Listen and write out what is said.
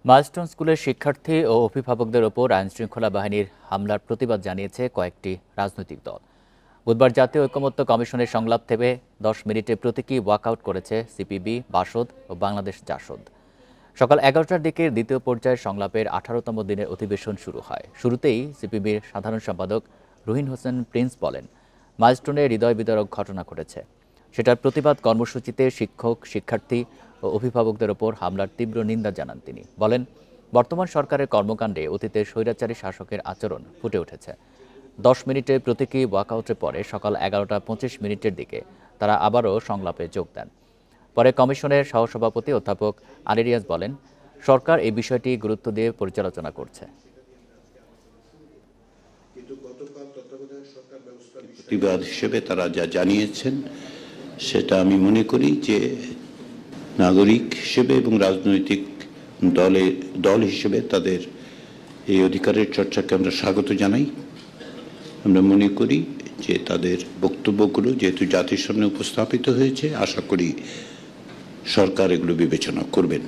Milestone স্কুলের শিক্ষার্থী ও অভিভাবকদের ওপর আইনশৃঙ্খলা বাহিনীর হামলার প্রতিবাদ জানিয়েছে কয়েকটি রাজনৈতিক দল। বুধবার জাতীয় ঐকমত্য কমিশনের সংলাপ থেকে 10 মিনিটে প্রতীকী ওয়াকআউট করেছে সিপিবি, বাসদ ও বাংলাদেশ জাসদ। সকাল 11টার দিকে দ্বিতীয় পর্যায়ের সংলাপের 18তম দিনের অধিবেশন শুরু হয়। শুরুতেই সিপিবির সাধারণ সম্পাদক রুহিন হোসেন প্রিন্স বলেন, মাইলস্টোনে হৃদয় বিদারক ঘটনা ঘটেছে। সেটার প্রতিবাদ কর্মসূচিতে শিক্ষক, শিক্ষার্থী ও অভিভাবকদের ওপর হামলার তীব্র নিন্দা জানান তিনি। বলেন, বর্তমান সরকারের কর্মকাণ্ডে অতীতের স্বৈরাচারী শাসকের আচরণ ফুটে উঠেছে। 10 মিনিটে প্রতীকী ওয়াকআউটের পরে সকাল 11টা 25 মিনিটের দিকে তারা আবারও সংলাপে যোগ দেন। পরে কমিশনের সহসভাপতি অধ্যাপক আলী বলেন, সরকার এই বিষয়টি গুরুত্ব দিয়ে পরিচালনা করছে। প্রতিবাদ হিসেবে তারা যা জানিয়েছেন সেটা আমি মনে করি যে নাগরিক হিসেবে এবং রাজনৈতিক দল হিসেবে তাদের এই অধিকারের চর্চাকে আমরা স্বাগত জানাই। আমরা মনে করি যে তাদের বক্তব্যগুলো যেহেতু জাতির সামনে উপস্থাপিত হয়েছে, আশা করি সরকার এগুলো বিবেচনা করবেন।